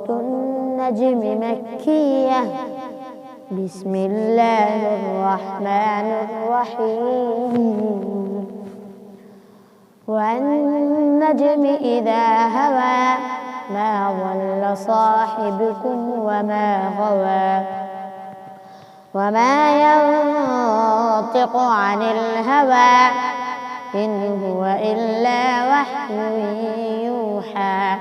سورة النجم مكية. بسم الله الرحمن الرحيم. والنجم إذا هوى ما ضل صاحبكم وما غوى وما ينطق عن الهوى إن هو إلا وحي يوحى.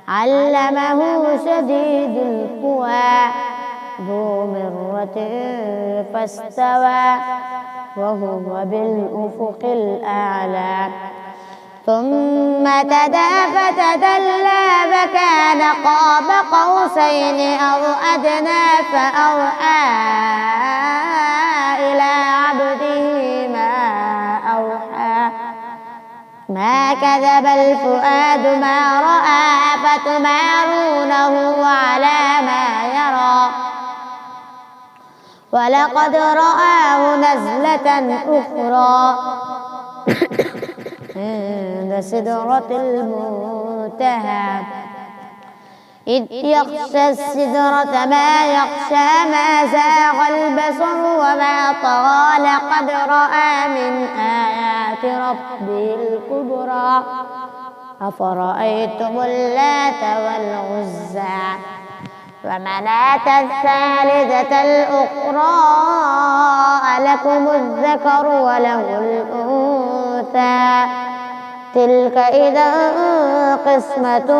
علمه شديد القوى ذو مرة فاستوى وهو بالأفق الأعلى. ثم دنا فتدلى فكان قاب قوسين أو أدنى فأوحى إلى عبده ما أوحى. ما كذب الفؤاد ما رأى فتمارونه على ما يرى ولقد رآه نزلة أخرى عند سدرة المنتهى إذ يغشى السدرة ما يغشى. ما زاغ البصر وما طغى لقد رأى من آيات ربه الكبرى. أفرأيتم اللات والعزى ومناة الثالثة الأخرى ألكم الذكر وله الأنثى تلك إذا قسمة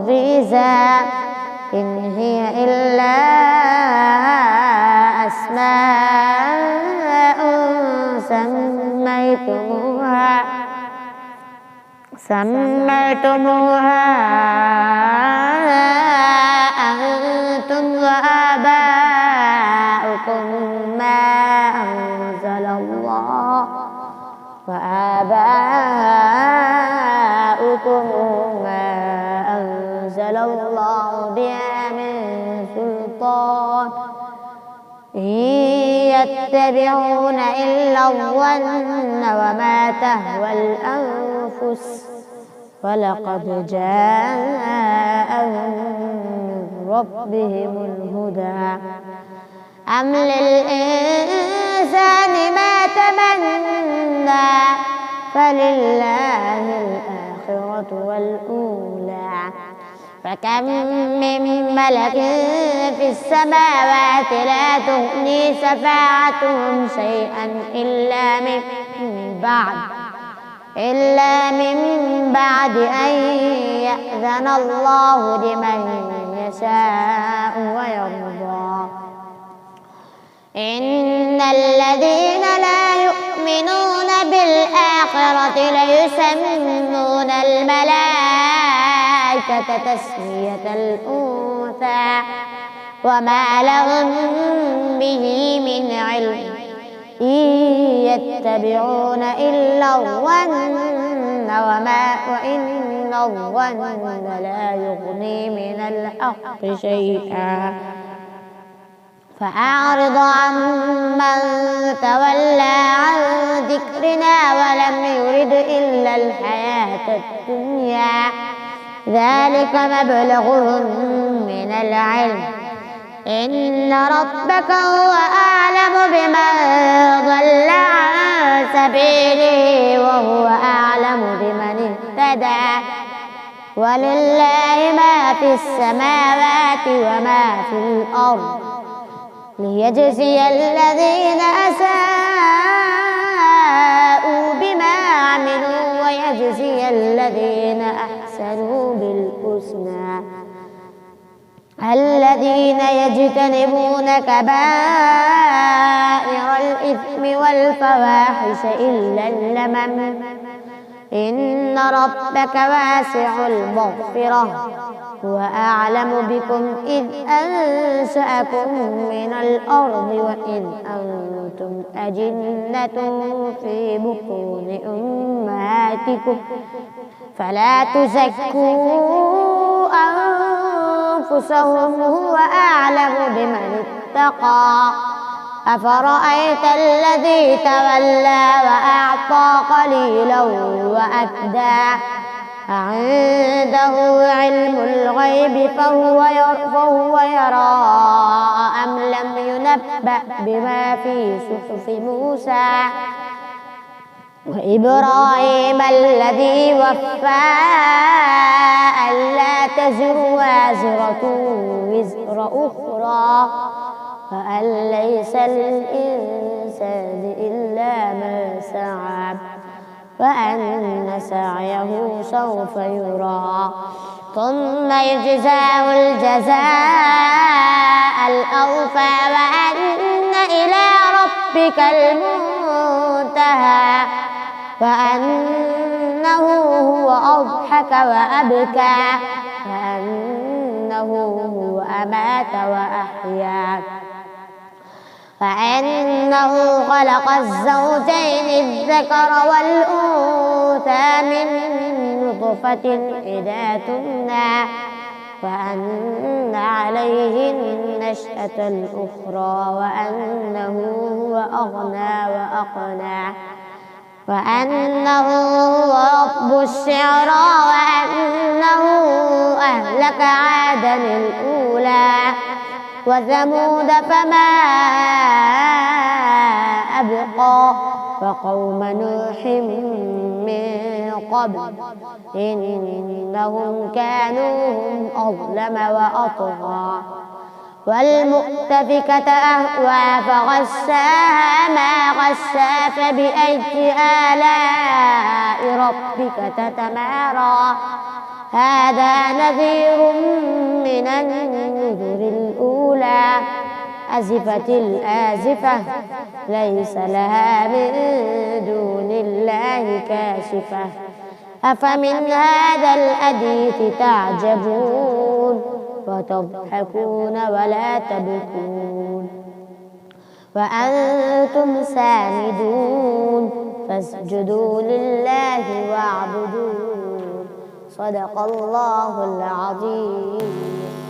ضيزى. إن هي إلا أسماء سميتموها أنتم وآباؤكم ما أنزل الله بها من سلطان إن يتبعون إلا الظن وما تهوى الأنفس ولقد جاءهم من ربهم الهدى. أم للإنسان ما تمنى فلله الآخرة والأولى. فكم من ملك في السماوات لا تغني شفاعتهم شيئا إلا من بعد أن يأذن الله لمن يشاء ويرضى. إن الذين لا يؤمنون بالآخرة ليسمون الملائكة تسمية الأنثى وما لهم به من علم إن يتبعون إلا الظن وإن الظن لا يغني من الحق شيئا. فأعرض عمن تولى عن ذكرنا ولم يرد إلا الحياة الدنيا ذلك مبلغهم من العلم إن ربك هو أعلم بمن ضل عن سبيله وهو أعلم بمن اهتدى. ولله ما في السماوات وما في الأرض ليجزي الذين أساءوا بما عملوا ويجزي الذين أحسنوا بالحسنى. الذين يجتنبون كبائر الإثم والفواحش إلا اللمم إن ربك واسع المغفرة هو أعلم بكم إذ أنشأكم من الأرض وإذ أنتم أجنة في بطون أمهاتكم فلا تزكوا أنفسهم هو أعلم بمن اتقى. أفرأيت الذي تولى وأعطى قليلا وأكدى أعنده علم الغيب فهو يرى أم لم ينبأ بما في صحف موسى وإبراهيم الذي وفى ألا تزر وازرة وزر أخرى وأن ليس للإنسان إلا ما سعى وأن سعيه سوف يرى ثم يجزاه الجزاء الأوفى وأن إلى ربك المنتهى وأنه هو أضحك وأبكى وأنه هو أمات وأحيا وأنه خلق الزوجين الذكر والأنثى من نطفة إذا تمنى وأن عليه النشأة الأخرى وأنه هو أغنى وأقنى وأنه هو رب الشعرى وأنه أهلك عادا الأولى وثمود فما أبقى وقوم نوح من قبل إنهم كانوا هم أظلم وأطغى والمؤتفكة أهوى فغشاها ما غشا فبأي آلاء ربك تتمارى هذا نذير من النذر الأولى أزفت الآزفة ليس لها من دون الله كاشفة أفمن هذا الحديث تعجبون وتضحكون ولا تبكون وأنتم سامدون فاسجدوا لله واعبدون صدق الله العظيم.